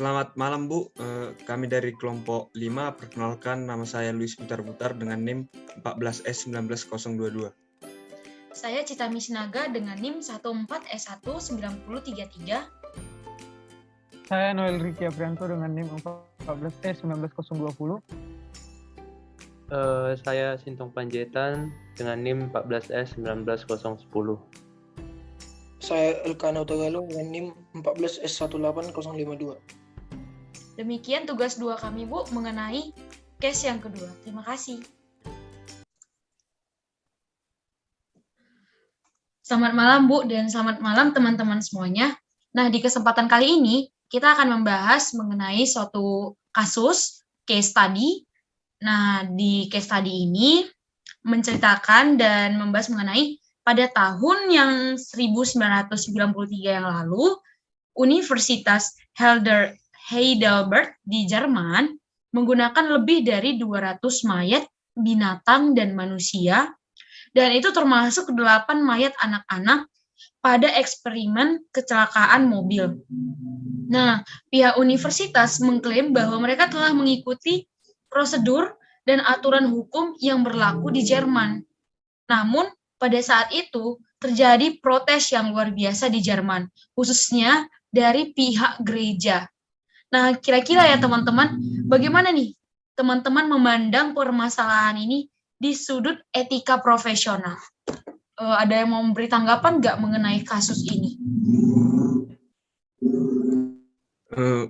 Selamat malam Bu, kami dari kelompok 5, perkenalkan nama saya Luis Butar-Butar dengan NIM 14S19022. Saya Cita Misnaga dengan NIM 14S19033. Saya Noel Riki Aprianto dengan NIM 14S19020. Saya Sintong Panjaitan dengan NIM 14S19010. Saya Elkana Utagalung dengan NIM 14S18052. Demikian tugas 2 kami, Bu, mengenai case yang kedua. Terima kasih. Selamat malam, Bu, dan selamat malam teman-teman semuanya. Nah, di kesempatan kali ini, kita akan membahas mengenai suatu kasus, case study. Nah, di case study ini, menceritakan dan membahas mengenai pada tahun yang 1993 yang lalu, Universitas Heidelberg di Jerman menggunakan lebih dari 200 mayat binatang dan manusia, dan itu termasuk 8 mayat anak-anak pada eksperimen kecelakaan mobil. Nah, pihak universitas mengklaim bahwa mereka telah mengikuti prosedur dan aturan hukum yang berlaku di Jerman. Namun, pada saat itu terjadi protes yang luar biasa di Jerman, khususnya dari pihak gereja. Nah, kira-kira ya teman-teman, bagaimana nih teman-teman memandang permasalahan ini di sudut etika profesional? Ada yang mau memberi tanggapan nggak mengenai kasus ini?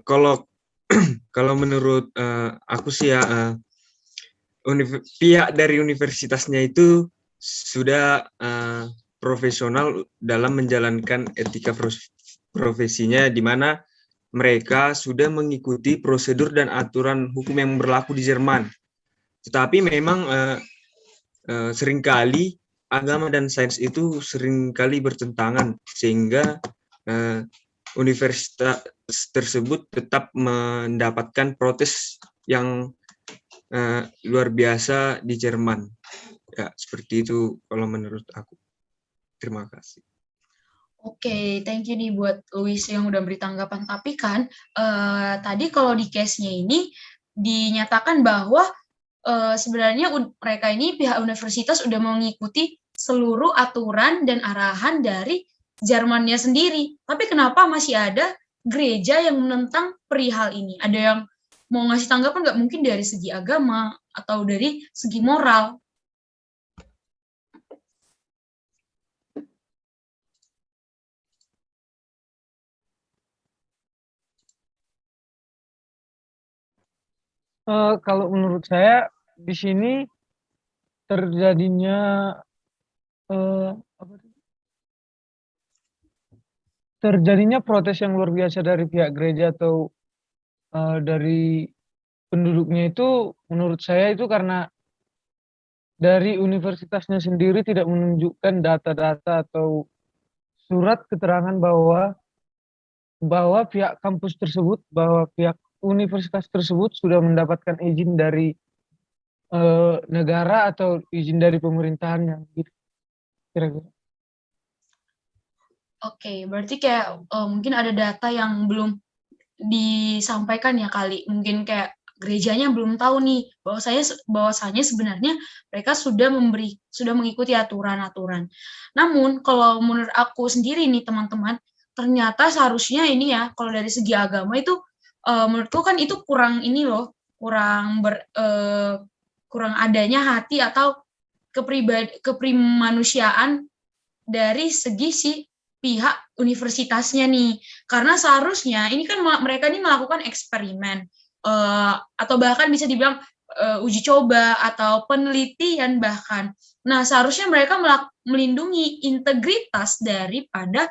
Kalau menurut aku sih ya, pihak dari universitasnya itu sudah profesional dalam menjalankan etika profesinya, di mana mereka sudah mengikuti prosedur dan aturan hukum yang berlaku di Jerman. Tetapi memang seringkali agama dan sains itu seringkali bertentangan, sehingga universitas tersebut tetap mendapatkan protes yang luar biasa di Jerman. Ya, seperti itu kalau menurut aku. Terima kasih. Oke, thank you nih buat Luis yang udah beri tanggapan. Tapi kan tadi kalau di case-nya ini dinyatakan bahwa sebenarnya mereka ini pihak universitas udah mengikuti seluruh aturan dan arahan dari Jermannya sendiri. Tapi kenapa masih ada gereja yang menentang perihal ini? Ada yang mau ngasih tanggapan nggak, mungkin dari segi agama atau dari segi moral? Kalau menurut saya di sini terjadinya protes yang luar biasa dari pihak gereja atau dari penduduknya itu, menurut saya itu karena dari universitasnya sendiri tidak menunjukkan data-data atau surat keterangan bahwa pihak kampus tersebut, bahwa pihak universitas tersebut sudah mendapatkan izin dari negara atau izin dari pemerintahannya, gitu kira-kira. Oke, berarti kayak mungkin ada data yang belum disampaikan ya kali, mungkin kayak gerejanya belum tahu nih bahwasanya sebenarnya mereka sudah mengikuti aturan-aturan. Namun kalau menurut aku sendiri nih teman-teman, ternyata seharusnya ini ya, kalau dari segi agama itu menurutku kan itu kurang ini loh, kurang adanya hati atau keprimanusiaan dari segi si pihak universitasnya nih, karena seharusnya ini kan mereka ini melakukan eksperimen atau bahkan bisa dibilang uji coba atau penelitian bahkan. Nah, seharusnya mereka melindungi integritas daripada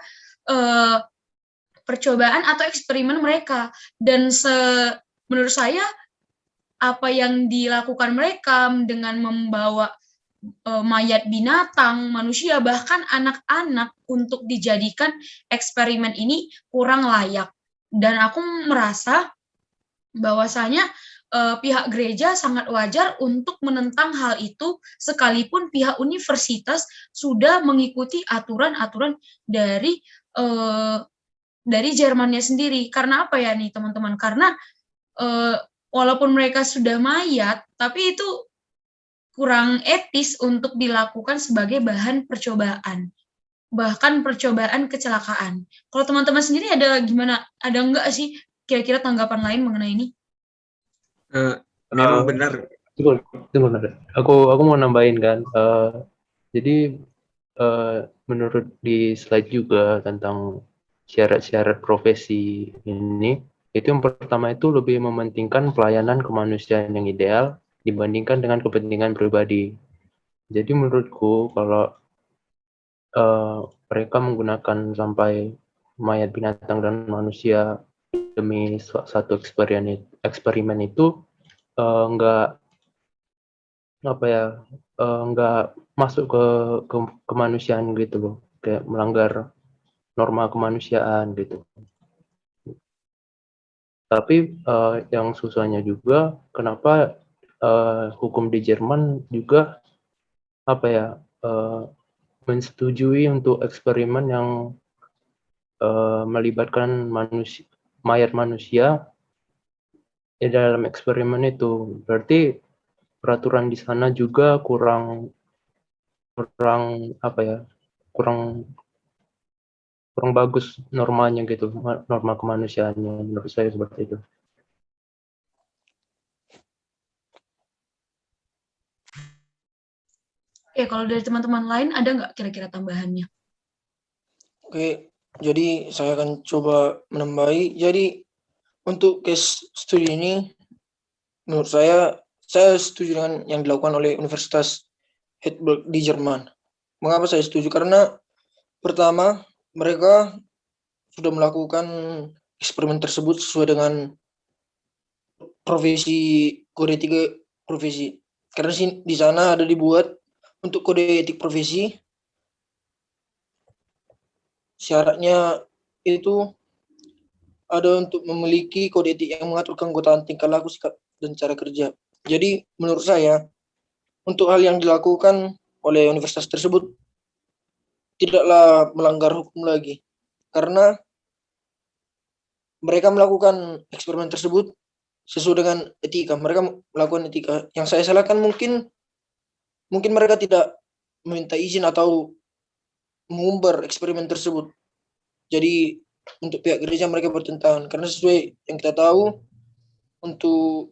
percobaan atau eksperimen mereka. Dan menurut saya apa yang dilakukan mereka dengan membawa mayat binatang, manusia, bahkan anak-anak untuk dijadikan eksperimen ini kurang layak. Dan aku merasa bahwasanya pihak gereja sangat wajar untuk menentang hal itu, sekalipun pihak universitas sudah mengikuti aturan-aturan dari Jermannya sendiri. Karena apa ya nih teman-teman? Karena walaupun mereka sudah mayat, tapi itu kurang etis untuk dilakukan sebagai bahan percobaan, bahkan percobaan kecelakaan. Kalau teman-teman sendiri ada gimana? Ada enggak sih kira-kira tanggapan lain mengenai ini? Memang benar. Tunggu. Aku mau nambahin kan. Jadi menurut di slide juga tentang syarat-syarat profesi ini, itu yang pertama itu lebih mementingkan pelayanan kemanusiaan yang ideal dibandingkan dengan kepentingan pribadi. Jadi menurutku kalau mereka menggunakan sampai mayat binatang dan manusia demi satu eksperimen itu nggak masuk ke kemanusiaan gitu loh, kayak melanggar norma kemanusiaan gitu. Tapi yang susahnya juga kenapa hukum di Jerman juga mensetujui untuk eksperimen yang melibatkan mayat manusia di dalam eksperimen itu. Berarti peraturan di sana juga kurang bagus normanya gitu, norma kemanusiaannya, menurut saya seperti itu. Oke, kalau dari teman-teman lain ada nggak kira-kira tambahannya? Oke, jadi saya akan coba menambahi. Jadi untuk case studi ini, menurut saya setuju dengan yang dilakukan oleh Universitas Heidelberg di Jerman. Mengapa saya setuju? Karena pertama, mereka sudah melakukan eksperimen tersebut sesuai dengan profesi kode etik profesi. Karena di sana ada dibuat untuk kode etik profesi, syaratnya itu ada untuk memiliki kode etik yang mengatur keanggotaan, tingkah laku, sikap, dan cara kerja. Jadi menurut saya, untuk hal yang dilakukan oleh universitas tersebut tidaklah melanggar hukum lagi. Karena mereka melakukan eksperimen tersebut sesuai dengan etika. Mereka melakukan etika. Yang saya salahkan mungkin mereka tidak meminta izin atau mengumbar eksperimen tersebut. Jadi untuk pihak gereja mereka bertentangan, karena sesuai yang kita tahu, untuk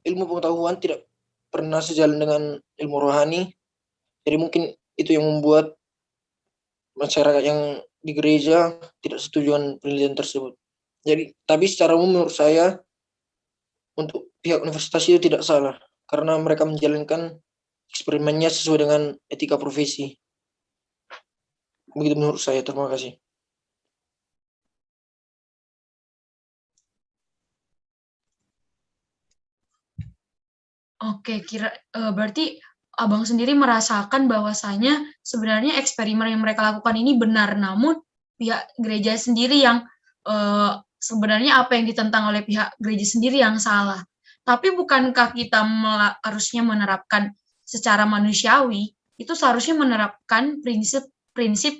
ilmu pengetahuan tidak pernah sejalan dengan ilmu rohani. Jadi mungkin itu yang membuat masyarakat yang di gereja tidak setuju dengan penelitian tersebut. Jadi, tapi secara umum menurut saya untuk pihak universitas itu tidak salah, karena mereka menjalankan eksperimennya sesuai dengan etika profesi. Begitu menurut saya. Terima kasih. Oke, berarti Abang sendiri merasakan bahwasanya sebenarnya eksperimen yang mereka lakukan ini benar, namun pihak gereja sendiri yang sebenarnya apa yang ditentang oleh pihak gereja sendiri yang salah. Tapi bukankah kita harusnya menerapkan secara manusiawi, itu seharusnya menerapkan prinsip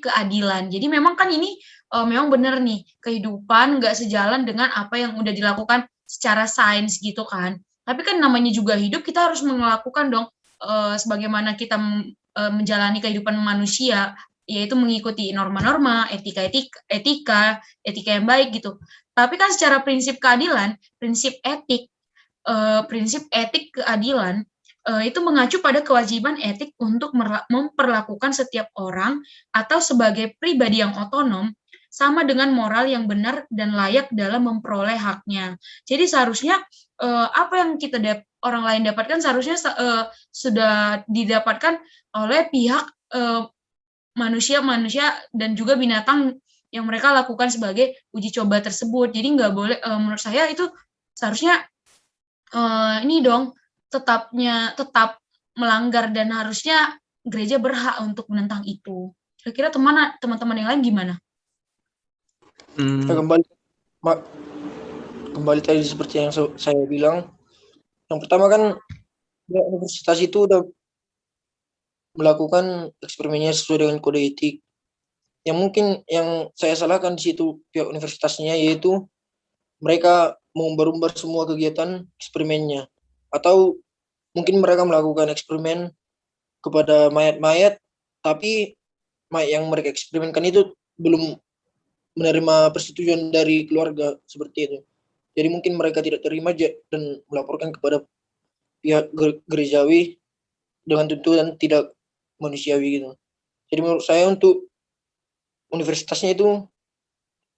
keadilan. Jadi memang kan ini memang benar nih, kehidupan nggak sejalan dengan apa yang udah dilakukan secara sains gitu kan. Tapi kan namanya juga hidup, kita harus melakukan dong sebagaimana kita menjalani kehidupan manusia, yaitu mengikuti norma-norma, etika yang baik gitu. Tapi kan secara prinsip keadilan, prinsip etik keadilan itu mengacu pada kewajiban etik untuk memperlakukan setiap orang atau sebagai pribadi yang otonom sama dengan moral yang benar dan layak dalam memperoleh haknya. Jadi seharusnya apa yang orang lain dapatkan seharusnya sudah didapatkan oleh pihak manusia dan juga binatang yang mereka lakukan sebagai uji coba tersebut. Jadi nggak boleh, menurut saya itu seharusnya ini dong tetap melanggar, dan harusnya gereja berhak untuk menentang itu. Kira-kira teman-teman yang lain gimana? Kembali tadi seperti yang saya bilang, Yang pertama kan pihak universitas itu udah melakukan eksperimennya sesuai dengan kode etik. Yang mungkin yang saya salahkan di situ pihak universitasnya, yaitu mereka mengumbar-umbar semua kegiatan eksperimennya. Atau mungkin mereka melakukan eksperimen kepada mayat-mayat, tapi mayat yang mereka eksperimenkan itu belum menerima persetujuan dari keluarga, seperti itu. Jadi mungkin mereka tidak terima dan melaporkan kepada pihak gerejawi dengan tuntutan tidak manusiawi gitu. Jadi menurut saya untuk universitasnya itu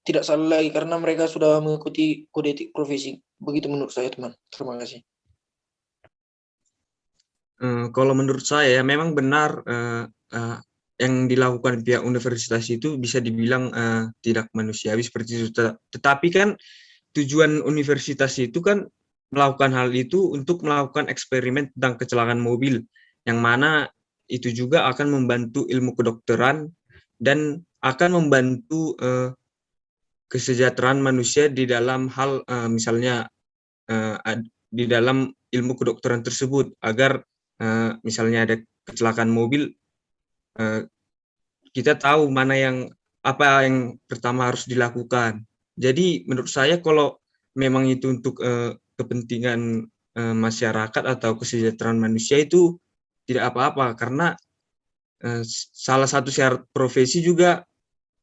tidak salah lagi karena mereka sudah mengikuti kode etik profesi. Begitu menurut saya, teman. Terima kasih. Kalau menurut saya memang benar yang dilakukan pihak universitas itu bisa dibilang tidak manusiawi seperti itu. Tetapi kan tujuan universitas itu kan melakukan hal itu untuk melakukan eksperimen tentang kecelakaan mobil, yang mana itu juga akan membantu ilmu kedokteran dan akan membantu kesejahteraan manusia di dalam hal misalnya di dalam ilmu kedokteran tersebut, agar misalnya ada kecelakaan mobil, kita tahu apa yang pertama harus dilakukan. Jadi menurut saya kalau memang itu untuk kepentingan masyarakat atau kesejahteraan manusia itu tidak apa-apa, karena salah satu syarat profesi juga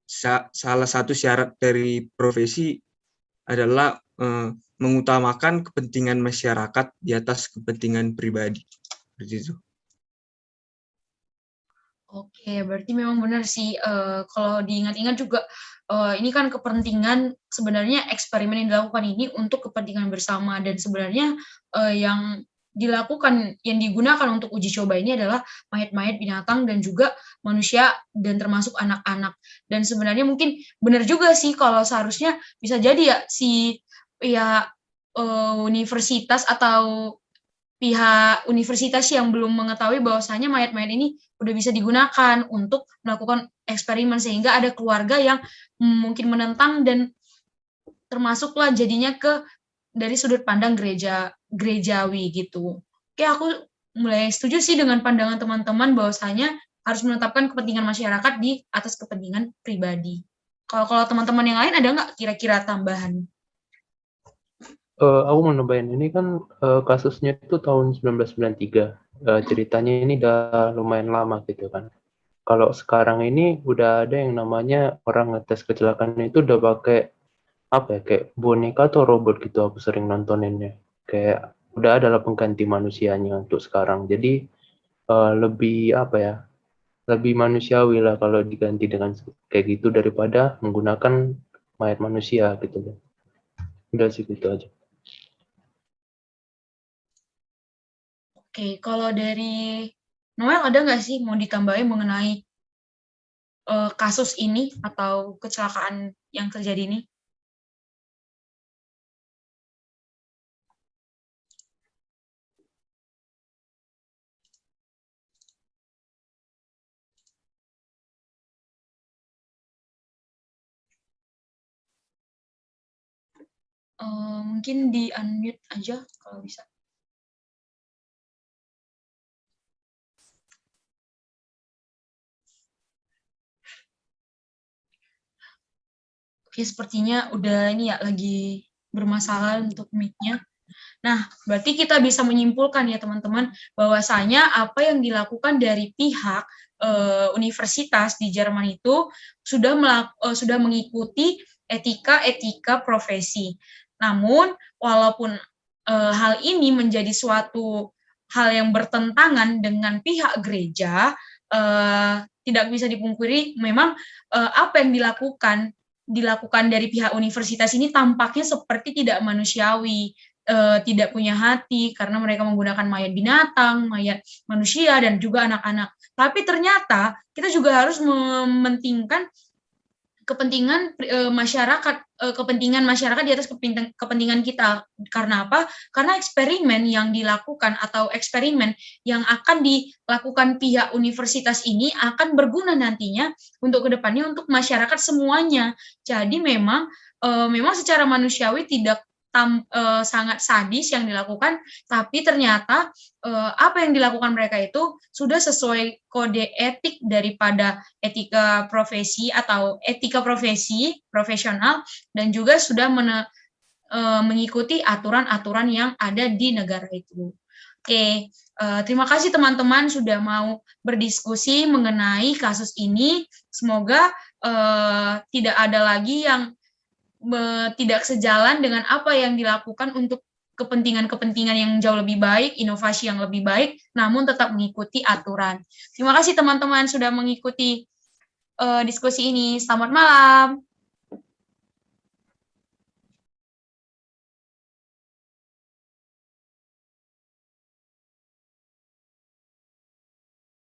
salah satu syarat dari profesi adalah mengutamakan kepentingan masyarakat di atas kepentingan pribadi. Begitu. Oke, berarti memang benar sih, kalau diingat-ingat juga, ini kan kepentingan sebenarnya eksperimen yang dilakukan ini untuk kepentingan bersama, dan sebenarnya yang digunakan untuk uji coba ini adalah mayat-mayat binatang dan juga manusia dan termasuk anak-anak. Dan sebenarnya mungkin benar juga sih kalau seharusnya bisa jadi ya si pihak universitas atau pihak universitas yang belum mengetahui bahwasanya mayat-mayat ini udah bisa digunakan untuk melakukan eksperimen, sehingga ada keluarga yang mungkin menentang dan termasuklah jadinya dari sudut pandang gerejawi gitu. Oke, aku mulai setuju sih dengan pandangan teman-teman bahwasanya harus menetapkan kepentingan masyarakat di atas kepentingan pribadi. Kalau teman-teman yang lain ada nggak kira-kira tambahan? Aku mau nambahin, ini kan kasusnya itu tahun 1993. Ceritanya ini udah lumayan lama gitu kan. Kalau sekarang ini udah ada yang namanya orang ngetes kecelakaan itu udah pakai kayak boneka atau robot gitu, aku sering nontoninnya. Kayak udah ada lah pengganti manusianya untuk sekarang. Jadi lebih lebih manusiawi lah kalau diganti dengan kayak gitu daripada menggunakan mayat manusia gitu. Udah sih gitu aja. Oke, kalau dari Noel ada nggak sih mau ditambahin mengenai kasus ini atau kecelakaan yang terjadi ini? Mungkin di unmute aja kalau bisa. Oke, sepertinya udah ini ya lagi bermasalah untuk mic-nya. Nah, berarti kita bisa menyimpulkan ya teman-teman bahwasanya apa yang dilakukan dari pihak universitas di Jerman itu sudah mengikuti etika profesi. Namun walaupun hal ini menjadi suatu hal yang bertentangan dengan pihak gereja, tidak bisa dipungkiri memang apa yang dilakukan dari pihak universitas ini tampaknya seperti tidak manusiawi, tidak punya hati karena mereka menggunakan mayat binatang, mayat manusia, dan juga anak-anak. Tapi ternyata kita juga harus mementingkan kepentingan masyarakat di atas kepentingan kita. Karena apa? Karena eksperimen yang dilakukan atau eksperimen yang akan dilakukan pihak universitas ini akan berguna nantinya untuk kedepannya untuk masyarakat semuanya. Jadi memang secara manusiawi tidak sangat sadis yang dilakukan, tapi ternyata apa yang dilakukan mereka itu sudah sesuai kode etik daripada etika profesi atau etika profesi profesional, dan juga sudah mengikuti aturan-aturan yang ada di negara itu. Oke, terima kasih teman-teman sudah mau berdiskusi mengenai kasus ini. Semoga tidak ada lagi yang tidak sejalan dengan apa yang dilakukan untuk kepentingan-kepentingan yang jauh lebih baik, inovasi yang lebih baik, namun tetap mengikuti aturan. Terima kasih teman-teman sudah mengikuti diskusi ini. Selamat malam.